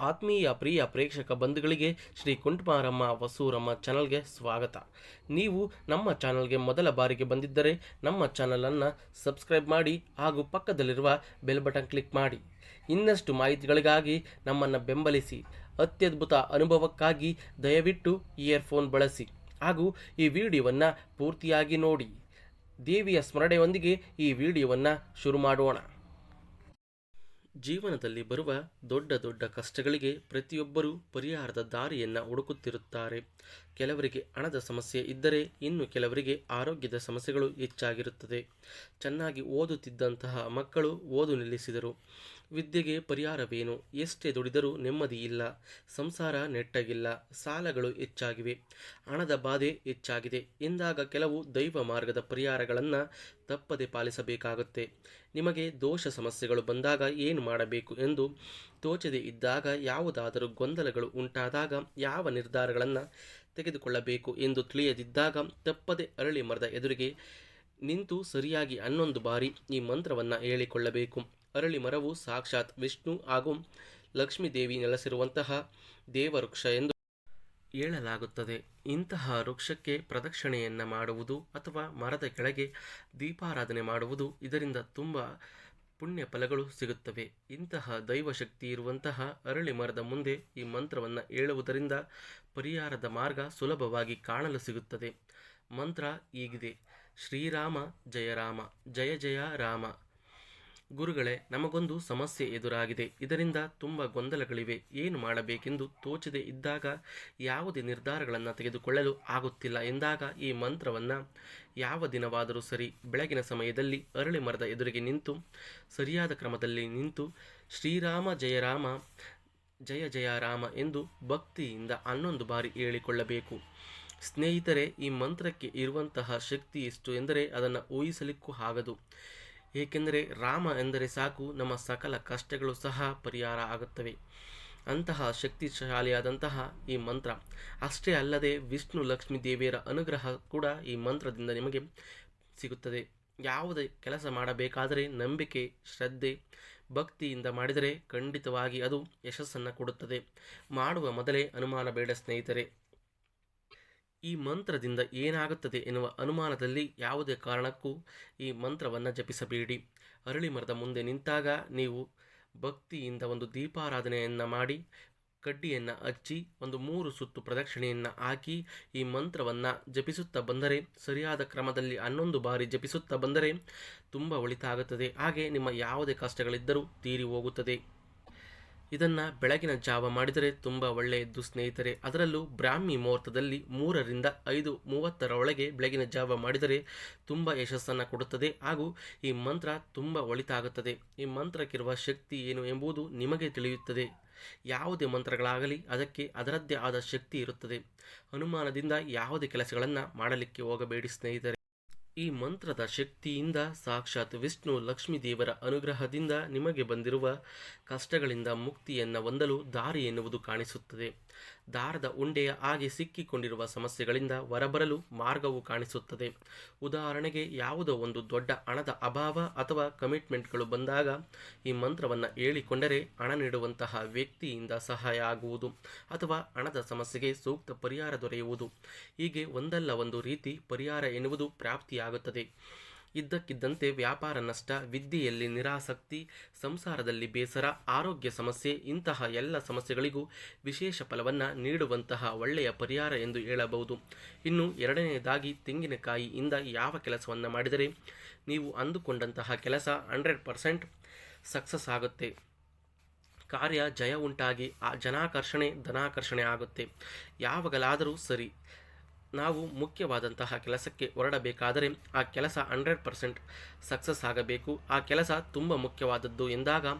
ಆತ್ಮೀಯ ಪ್ರಿಯ ಪ್ರೇಕ್ಷಕ ಬಂಧುಗಳಿಗೆ ಶ್ರೀ ಕುಂಟಮಾರಮ್ಮ ವಸೂರಮ್ಮ ಚಾನಲ್ಗೆ ಸ್ವಾಗತ. ನೀವು ನಮ್ಮ ಚಾನಲ್ಗೆ ಮೊದಲ ಬಾರಿಗೆ ಬಂದಿದ್ದರೆ ನಮ್ಮ ಚಾನಲನ್ನು ಸಬ್ಸ್ಕ್ರೈಬ್ ಮಾಡಿ ಹಾಗೂ ಪಕ್ಕದಲ್ಲಿರುವ ಬೆಲ್ ಬಟನ್ ಕ್ಲಿಕ್ ಮಾಡಿ. ಇನ್ನಷ್ಟು ಮಾಹಿತಿಗಳಿಗಾಗಿ ನಮ್ಮನ್ನು ಬೆಂಬಲಿಸಿ. ಅತ್ಯದ್ಭುತ ಅನುಭವಕ್ಕಾಗಿ ದಯವಿಟ್ಟು ಇಯರ್ಫೋನ್ ಬಳಸಿ ಹಾಗೂ ಈ ವಿಡಿಯೋವನ್ನು ಪೂರ್ತಿಯಾಗಿ ನೋಡಿ. ದೇವಿಯ ಸ್ಮರಣೆಯೊಂದಿಗೆ ಈ ವಿಡಿಯೋವನ್ನು ಶುರು ಮಾಡೋಣ. ಜೀವನದಲ್ಲಿ ಬರುವ ದೊಡ್ಡ ದೊಡ್ಡ ಕಷ್ಟಗಳಿಗೆ ಪ್ರತಿಯೊಬ್ಬರೂ ಪರಿಹಾರದ ದಾರಿಯನ್ನು ಹುಡುಕುತ್ತಿರುತ್ತಾರೆ. ಕೆಲವರಿಗೆ ಹಣದ ಸಮಸ್ಯೆ ಇದ್ದರೆ ಇನ್ನು ಕೆಲವರಿಗೆ ಆರೋಗ್ಯದ ಸಮಸ್ಯೆಗಳು ಹೆಚ್ಚಾಗಿರುತ್ತದೆ. ಚೆನ್ನಾಗಿ ಓದುತ್ತಿದ್ದಂತಹ ಮಕ್ಕಳು ಓದು ನಿಲ್ಲಿಸಿದರು. ವಿದ್ಯೆಗೆ ಪರಿಹಾರವೇನು? ಎಷ್ಟೇ ದುಡಿದರೂ ನೆಮ್ಮದಿ ಇಲ್ಲ, ಸಂಸಾರ ನೆಟ್ಟಗಿಲ್ಲ, ಸಾಲಗಳು ಹೆಚ್ಚಾಗಿವೆ, ಹಣದ ಬಾಧೆ ಹೆಚ್ಚಾಗಿದೆ ಎಂದಾಗ ಕೆಲವು ದೈವ ಮಾರ್ಗದ ಪರಿಹಾರಗಳನ್ನು ತಪ್ಪದೆ ಪಾಲಿಸಬೇಕಾಗುತ್ತೆ. ನಿಮಗೆ ದೋಷ ಸಮಸ್ಯೆಗಳು ಬಂದಾಗ ಏನು ಮಾಡಬೇಕು ಎಂದು ತೋಚದೆ ಇದ್ದಾಗ, ಯಾವುದಾದರೂ ಗೊಂದಲಗಳು ಉಂಟಾದಾಗ, ಯಾವ ನಿರ್ಧಾರಗಳನ್ನು ತೆಗೆದುಕೊಳ್ಳಬೇಕು ಎಂದು ತಿಳಿಯದಿದ್ದಾಗ ತಪ್ಪದೆ ಅರಳಿ ಮರದ ಎದುರಿಗೆ ನಿಂತು ಸರಿಯಾಗಿ 11 ಬಾರಿ ಈ ಮಂತ್ರವನ್ನು ಹೇಳಿಕೊಳ್ಳಬೇಕು. ಅರಳಿ ಮರವು ಸಾಕ್ಷಾತ್ ವಿಷ್ಣು ಹಾಗೂ ಲಕ್ಷ್ಮೀದೇವಿ ನೆಲೆಸಿರುವಂತಹ ದೇವವೃಕ್ಷ ಎಂದು ಹೇಳಲಾಗುತ್ತದೆ. ಇಂತಹ ವೃಕ್ಷಕ್ಕೆ ಪ್ರದಕ್ಷಿಣೆಯನ್ನು ಮಾಡುವುದು ಅಥವಾ ಮರದ ಕೆಳಗೆ ದೀಪಾರಾಧನೆ ಮಾಡುವುದು, ಇದರಿಂದ ತುಂಬ ಪುಣ್ಯ ಫಲಗಳು ಸಿಗುತ್ತವೆ. ಇಂತಹ ದೈವಶಕ್ತಿ ಇರುವಂತಹ ಅರಳಿ ಮರದ ಮುಂದೆ ಈ ಮಂತ್ರವನ್ನು ಹೇಳುವುದರಿಂದ ಪರಿಹಾರದ ಮಾರ್ಗ ಸುಲಭವಾಗಿ ಕಾಣಲು ಸಿಗುತ್ತದೆ. ಮಂತ್ರ ಹೀಗಿದೆ: ಶ್ರೀರಾಮ ಜಯ ರಾಮ, ಜಯ ಜಯ ರಾಮ. ಗುರುಗಳೇ, ನಮಗೊಂದು ಸಮಸ್ಯೆ ಎದುರಾಗಿದೆ, ಇದರಿಂದ ತುಂಬ ಗೊಂದಲಗಳಿವೆ, ಏನು ಮಾಡಬೇಕೆಂದು ತೋಚದೆ ಇದ್ದಾಗ, ಯಾವುದೇ ನಿರ್ಧಾರಗಳನ್ನು ತೆಗೆದುಕೊಳ್ಳಲು ಆಗುತ್ತಿಲ್ಲ ಎಂದಾಗ ಈ ಮಂತ್ರವನ್ನು ಯಾವ ದಿನವಾದರೂ ಸರಿ ಬೆಳಗಿನ ಸಮಯದಲ್ಲಿ ಅರಳಿ ಮರದ ಎದುರಿಗೆ ನಿಂತು ಸರಿಯಾದ ಕ್ರಮದಲ್ಲಿ ನಿಂತು ಶ್ರೀರಾಮ ಜಯ ರಾಮ, ಜಯ ಜಯ ರಾಮ ಎಂದು ಭಕ್ತಿಯಿಂದ 11 ಬಾರಿ ಹೇಳಿಕೊಳ್ಳಬೇಕು. ಸ್ನೇಹಿತರೆ, ಈ ಮಂತ್ರಕ್ಕೆ ಇರುವಂತಹ ಶಕ್ತಿ ಎಷ್ಟು ಎಂದರೆ ಅದನ್ನು ಊಹಿಸಲಿಕ್ಕೂ ಆಗದು. ಏಕೆಂದರೆ ರಾಮ ಎಂದರೆ ಸಾಕು, ನಮ್ಮ ಸಕಲ ಕಷ್ಟಗಳು ಸಹ ಪರಿಹಾರ ಆಗುತ್ತವೆ. ಅಂತಹ ಶಕ್ತಿಶಾಲಿಯಾದಂತಹ ಈ ಮಂತ್ರ ಅಷ್ಟೇ ಅಲ್ಲದೆ ವಿಷ್ಣು ಲಕ್ಷ್ಮೀ ದೇವಿಯರ ಅನುಗ್ರಹ ಕೂಡ ಈ ಮಂತ್ರದಿಂದ ನಿಮಗೆ ಸಿಗುತ್ತದೆ. ಯಾವುದೇ ಕೆಲಸ ಮಾಡಬೇಕಾದರೆ ನಂಬಿಕೆ, ಶ್ರದ್ಧೆ, ಭಕ್ತಿಯಿಂದ ಮಾಡಿದರೆ ಖಂಡಿತವಾಗಿ ಅದು ಯಶಸ್ಸನ್ನು ಕೊಡುತ್ತದೆ. ಮಾಡುವ ಮೊದಲೇ ಅನುಮಾನ ಬೇಡ ಸ್ನೇಹಿತರೆ. ಈ ಮಂತ್ರದಿಂದ ಏನಾಗುತ್ತದೆ ಎನ್ನುವ ಅನುಮಾನದಲ್ಲಿ ಯಾವುದೇ ಕಾರಣಕ್ಕೂ ಈ ಮಂತ್ರವನ್ನು ಜಪಿಸಬೇಡಿ. ಅರಳಿ ಮರದ ಮುಂದೆ ನಿಂತಾಗ ನೀವು ಭಕ್ತಿಯಿಂದ ಒಂದು ದೀಪಾರಾಧನೆಯನ್ನು ಮಾಡಿ, ಕಡ್ಡಿಯನ್ನು ಹಚ್ಚಿ, ಒಂದು 3 ಸುತ್ತು ಪ್ರದಕ್ಷಿಣೆಯನ್ನು ಹಾಕಿ ಈ ಮಂತ್ರವನ್ನು ಜಪಿಸುತ್ತಾ ಬಂದರೆ, ಸರಿಯಾದ ಕ್ರಮದಲ್ಲಿ 11 ಬಾರಿ ಜಪಿಸುತ್ತಾ ಬಂದರೆ ತುಂಬ ಒಳಿತಾಗುತ್ತದೆ. ಹಾಗೆ ನಿಮ್ಮ ಯಾವುದೇ ಕಷ್ಟಗಳಿದ್ದರೂ ತೀರಿ ಹೋಗುತ್ತದೆ. ಇದನ್ನು ಬೆಳಗಿನ ಜಾವ ಮಾಡಿದರೆ ತುಂಬ ಒಳ್ಳೆಯದು ಸ್ನೇಹಿತರೆ. ಅದರಲ್ಲೂ ಬ್ರಾಹ್ಮಿ ಮುಹೂರ್ತದಲ್ಲಿ 3 ರಿಂದ 5:30 ಬೆಳಗಿನ ಜಾವ ಮಾಡಿದರೆ ತುಂಬ ಯಶಸ್ಸನ್ನು ಕೊಡುತ್ತದೆ ಹಾಗೂ ಈ ಮಂತ್ರ ತುಂಬ ಒಳಿತಾಗುತ್ತದೆ. ಈ ಮಂತ್ರಕ್ಕಿರುವ ಶಕ್ತಿ ಏನು ಎಂಬುದು ನಿಮಗೆ ತಿಳಿಯುತ್ತದೆ. ಯಾವುದೇ ಮಂತ್ರಗಳಾಗಲಿ ಅದಕ್ಕೆ ಅದರದ್ದೇ ಆದ ಶಕ್ತಿ ಇರುತ್ತದೆ. ಅನುಮಾನದಿಂದ ಯಾವುದೇ ಕೆಲಸಗಳನ್ನು ಮಾಡಲಿಕ್ಕೆ ಹೋಗಬೇಡಿ ಸ್ನೇಹಿತರೆ. ಈ ಮಂತ್ರದ ಶಕ್ತಿಯಿಂದ ಸಾಕ್ಷಾತ್ ವಿಷ್ಣು ಲಕ್ಷ್ಮೀ ದೇವರ ಅನುಗ್ರಹದಿಂದ ನಿಮಗೆ ಬಂದಿರುವ ಕಷ್ಟಗಳಿಂದ ಮುಕ್ತಿಯನ್ನು ಹೊಂದಲು ದಾರಿ ಎನ್ನುವುದು ಕಾಣಿಸುತ್ತದೆ. ದಾರದ ಉಂಡೆಯ ಹಾಗೆ ಸಿಕ್ಕಿಕೊಂಡಿರುವ ಸಮಸ್ಯೆಗಳಿಂದ ಹೊರಬರಲು ಮಾರ್ಗವು ಕಾಣಿಸುತ್ತದೆ. ಉದಾಹರಣೆಗೆ, ಯಾವುದೋ ಒಂದು ದೊಡ್ಡ ಹಣದ ಅಭಾವ ಅಥವಾ ಕಮಿಟ್ಮೆಂಟ್ಗಳು ಬಂದಾಗ ಈ ಮಂತ್ರವನ್ನು ಹೇಳಿಕೊಂಡರೆ ಹಣ ನೀಡುವಂತಹ ವ್ಯಕ್ತಿಯಿಂದ ಸಹಾಯ ಆಗುವುದು ಅಥವಾ ಹಣದ ಸಮಸ್ಯೆಗೆ ಸೂಕ್ತ ಪರಿಹಾರ ದೊರೆಯುವುದು, ಹೀಗೆ ಒಂದಲ್ಲ ಒಂದು ರೀತಿ ಪರಿಹಾರ ಎನ್ನುವುದು ಪ್ರಾಪ್ತಿಯಾಗುತ್ತದೆ. ಇದ್ದಕ್ಕಿದ್ದಂತೆ ವ್ಯಾಪಾರ ನಷ್ಟ, ವಿದ್ಯೆಯಲ್ಲಿ ನಿರಾಸಕ್ತಿ, ಸಂಸಾರದಲ್ಲಿ ಬೇಸರ, ಆರೋಗ್ಯ ಸಮಸ್ಯೆ, ಇಂತಹ ಎಲ್ಲ ಸಮಸ್ಯೆಗಳಿಗೂ ವಿಶೇಷ ಫಲವನ್ನು ನೀಡುವಂತಹ ಒಳ್ಳೆಯ ಪರಿಹಾರ ಎಂದು ಹೇಳಬಹುದು. ಇನ್ನು ಎರಡನೆಯದಾಗಿ, ತೆಂಗಿನಕಾಯಿಯಿಂದ ಯಾವ ಕೆಲಸವನ್ನು ಮಾಡಿದರೆ ನೀವು ಅಂದುಕೊಂಡಂತಹ ಕೆಲಸ 100% ಸಕ್ಸಸ್ ಆಗುತ್ತೆ, ಕಾರ್ಯ ಜಯ ಉಂಟಾಗಿ ಜನಾಕರ್ಷಣೆ ಧನಾಕರ್ಷಣೆ ಆಗುತ್ತೆ. ಯಾವಾಗಲಾದರೂ ಸರಿ ನಾವು ಮುಖ್ಯವಾದಂತಹ ಕೆಲಸಕ್ಕೆ ಹೊರಡಬೇಕಾದರೆ ಆ ಕೆಲಸ 100% ಸಕ್ಸಸ್ ಆಗಬೇಕು, ಆ ಕೆಲಸ ತುಂಬ ಮುಖ್ಯವಾದದ್ದು ಎಂದಾಗ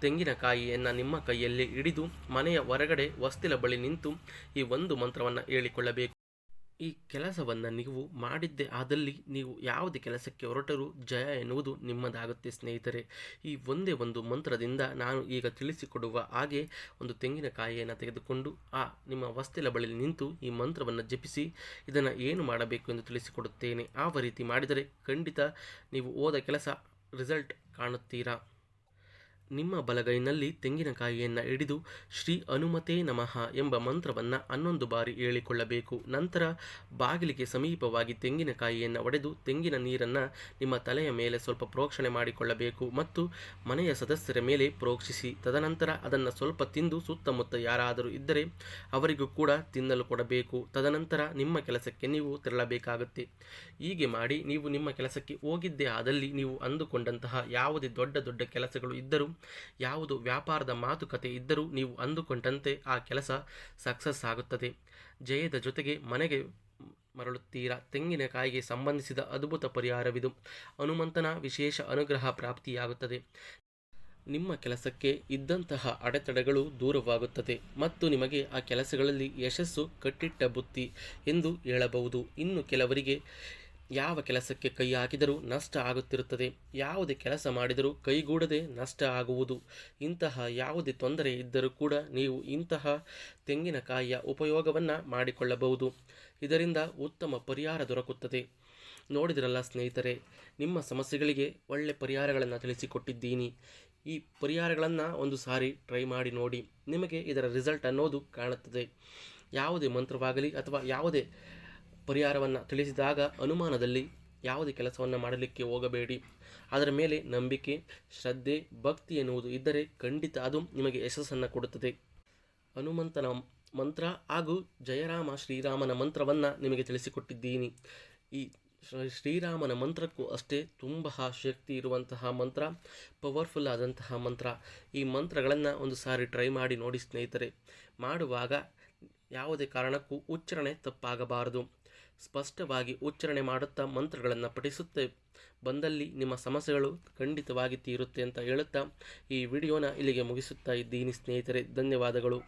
ತೆಂಗಿನಕಾಯಿಯನ್ನು ನಿಮ್ಮ ಕೈಯಲ್ಲಿ ಹಿಡಿದು ಮನೆಯ ಹೊರಗಡೆ ಹೊಸ್ತಿಲ ಬಳಿ ನಿಂತು ಈ ಒಂದು ಮಂತ್ರವನ್ನು ಹೇಳಿಕೊಳ್ಳಬೇಕು. ಈ ಕೆಲಸವನ್ನು ನೀವು ಮಾಡಿದ್ದೇ ಆದಲ್ಲಿ ನೀವು ಯಾವುದೇ ಕೆಲಸಕ್ಕೆ ಹೊರಟರೂ ಜಯ ಎನ್ನುವುದು ನಿಮ್ಮದಾಗುತ್ತೆ ಸ್ನೇಹಿತರೆ. ಈ ಒಂದೇ ಒಂದು ಮಂತ್ರದಿಂದ ನಾನು ಈಗ ತಿಳಿಸಿಕೊಡುವ ಹಾಗೆ ಒಂದು ತೆಂಗಿನಕಾಯಿಯನ್ನು ತೆಗೆದುಕೊಂಡು ನಿಮ್ಮ ಹೊಸ್ತಿಲ ಬಳಿ ನಿಂತು ಈ ಮಂತ್ರವನ್ನು ಜಪಿಸಿ ಇದನ್ನು ಏನು ಮಾಡಬೇಕು ಎಂದು ತಿಳಿಸಿಕೊಡುತ್ತೇನೆ. ಆ ರೀತಿ ಮಾಡಿದರೆ ಖಂಡಿತ ನೀವು ಹೋದ ಕೆಲಸ ರಿಸಲ್ಟ್ ಕಾಣುತ್ತೀರಾ. ನಿಮ್ಮ ಬಲಗೈನಲ್ಲಿ ತೆಂಗಿನಕಾಯಿಯನ್ನು ಹಿಡಿದು ಶ್ರೀ ಹನುಮತೇ ನಮಃ ಎಂಬ ಮಂತ್ರವನ್ನು 11 ಬಾರಿ ಹೇಳಿಕೊಳ್ಳಬೇಕು. ನಂತರ ಬಾಗಿಲಿಗೆ ಸಮೀಪವಾಗಿ ತೆಂಗಿನಕಾಯಿಯನ್ನು ಒಡೆದು ತೆಂಗಿನ ನೀರನ್ನು ನಿಮ್ಮ ತಲೆಯ ಮೇಲೆ ಸ್ವಲ್ಪ ಪ್ರೋಕ್ಷಣೆ ಮಾಡಿಕೊಳ್ಳಬೇಕು ಮತ್ತು ಮನೆಯ ಸದಸ್ಯರ ಮೇಲೆ ಪ್ರೋಕ್ಷಿಸಿ. ತದನಂತರ ಅದನ್ನು ಸ್ವಲ್ಪ ತಿಂದು ಸುತ್ತಮುತ್ತ ಯಾರಾದರೂ ಇದ್ದರೆ ಅವರಿಗೂ ಕೂಡ ತಿನ್ನಲು ಕೊಡಬೇಕು. ತದನಂತರ ನಿಮ್ಮ ಕೆಲಸಕ್ಕೆ ನೀವು ತೆರಳಬೇಕಾಗುತ್ತೆ. ಹೀಗೆ ಮಾಡಿ ನೀವು ನಿಮ್ಮ ಕೆಲಸಕ್ಕೆ ಹೋಗಿದ್ದೇ ಆದಲ್ಲಿ ನೀವು ಅಂದುಕೊಂಡಂತಹ ಯಾವುದೇ ದೊಡ್ಡ ದೊಡ್ಡ ಕೆಲಸಗಳು ಇದ್ದರೂ, ಯಾವುದು ವ್ಯಾಪಾರದ ಮಾತುಕತೆ ಇದ್ದರೂ ನೀವು ಅಂದುಕೊಂಡಂತೆ ಆ ಕೆಲಸ ಸಕ್ಸಸ್ ಆಗುತ್ತದೆ. ಜಯದ ಜೊತೆಗೆ ಮನೆಗೆ ಮರಳುತ್ತೀರಾ. ತೆಂಗಿನಕಾಯಿಗೆ ಸಂಬಂಧಿಸಿದ ಅದ್ಭುತ ಪರಿಹಾರವಿದು. ಹನುಮಂತನ ವಿಶೇಷ ಅನುಗ್ರಹ ಪ್ರಾಪ್ತಿಯಾಗುತ್ತದೆ. ನಿಮ್ಮ ಕೆಲಸಕ್ಕೆ ಇದ್ದಂತಹ ಅಡೆತಡೆಗಳು ದೂರವಾಗುತ್ತದೆ ಮತ್ತು ನಿಮಗೆ ಆ ಕೆಲಸಗಳಲ್ಲಿ ಯಶಸ್ಸು ಕಟ್ಟಿಟ್ಟ ಬುತ್ತಿ ಎಂದು ಹೇಳಬಹುದು. ಇನ್ನು ಕೆಲವರಿಗೆ ಯಾವ ಕೆಲಸಕ್ಕೆ ಕೈ ಹಾಕಿದರೂ ನಷ್ಟ ಆಗುತ್ತಿರುತ್ತದೆ. ಯಾವುದೇ ಕೆಲಸ ಮಾಡಿದರೂ ಕೈಗೂಡದೆ ನಷ್ಟ ಆಗುವುದು. ಇಂತಹ ಯಾವುದೇ ತೊಂದರೆ ಇದ್ದರೂ ಕೂಡ ನೀವು ಇಂತಹ ತೆಂಗಿನಕಾಯಿಯ ಉಪಯೋಗವನ್ನು ಮಾಡಿಕೊಳ್ಳಬಹುದು. ಇದರಿಂದ ಉತ್ತಮ ಪರಿಹಾರ ದೊರಕುತ್ತದೆ. ನೋಡಿದಿರಲ್ಲ ಸ್ನೇಹಿತರೆ, ನಿಮ್ಮ ಸಮಸ್ಯೆಗಳಿಗೆ ಒಳ್ಳೆ ಪರಿಹಾರಗಳನ್ನು ತಿಳಿಸಿಕೊಟ್ಟಿದ್ದೀನಿ. ಈ ಪರಿಹಾರಗಳನ್ನು ಒಂದು ಸಾರಿ ಟ್ರೈ ಮಾಡಿ ನೋಡಿ. ನಿಮಗೆ ಇದರ ರಿಸಲ್ಟ್ ಅನ್ನೋದು ಕಾಣುತ್ತದೆ. ಯಾವುದೇ ಮಂತ್ರವಾಗಲಿ ಅಥವಾ ಯಾವುದೇ ಪರಿಹಾರವನ್ನು ತಿಳಿಸಿದಾಗ ಅನುಮಾನದಲ್ಲಿ ಯಾವುದೇ ಕೆಲಸವನ್ನು ಮಾಡಲಿಕ್ಕೆ ಹೋಗಬೇಡಿ. ಅದರ ಮೇಲೆ ನಂಬಿಕೆ, ಶ್ರದ್ಧೆ, ಭಕ್ತಿ ಎನ್ನುವುದು ಇದ್ದರೆ ಖಂಡಿತ ಅದು ನಿಮಗೆ ಯಶಸ್ಸನ್ನು ಕೊಡುತ್ತದೆ. ಹನುಮಂತನ ಮಂತ್ರ ಹಾಗೂ ಜಯರಾಮ ಶ್ರೀರಾಮನ ಮಂತ್ರವನ್ನು ನಿಮಗೆ ತಿಳಿಸಿಕೊಟ್ಟಿದ್ದೀನಿ. ಈ ಶ್ರೀರಾಮನ ಮಂತ್ರಕ್ಕೂ ಅಷ್ಟೇ ತುಂಬ ಶಕ್ತಿ ಇರುವಂತಹ ಮಂತ್ರ, ಪವರ್ಫುಲ್ ಆದಂತಹ ಮಂತ್ರ. ಈ ಮಂತ್ರಗಳನ್ನು ಒಂದು ಸಾರಿ ಟ್ರೈ ಮಾಡಿ ನೋಡಿ ಸ್ನೇಹಿತರೆ. ಮಾಡುವಾಗ ಯಾವುದೇ ಕಾರಣಕ್ಕೂ ಉಚ್ಚಾರಣೆ ತಪ್ಪಾಗಬಾರದು. ಸ್ಪಷ್ಟವಾಗಿ ಉಚ್ಚಾರಣೆ ಮಾಡುತ್ತಾ ಮಂತ್ರಗಳನ್ನು ಪಠಿಸುತ್ತೆ ಬಂದಲ್ಲಿ ನಿಮ್ಮ ಸಮಸ್ಯೆಗಳು ಖಂಡಿತವಾಗಿ ತೀರುತ್ತೆ ಅಂತ ಹೇಳುತ್ತಾ ಈ ವಿಡಿಯೋನ ಇಲ್ಲಿಗೆ ಮುಗಿಸುತ್ತಾ ಇದ್ದೀನಿ ಸ್ನೇಹಿತರೆ. ಧನ್ಯವಾದಗಳು.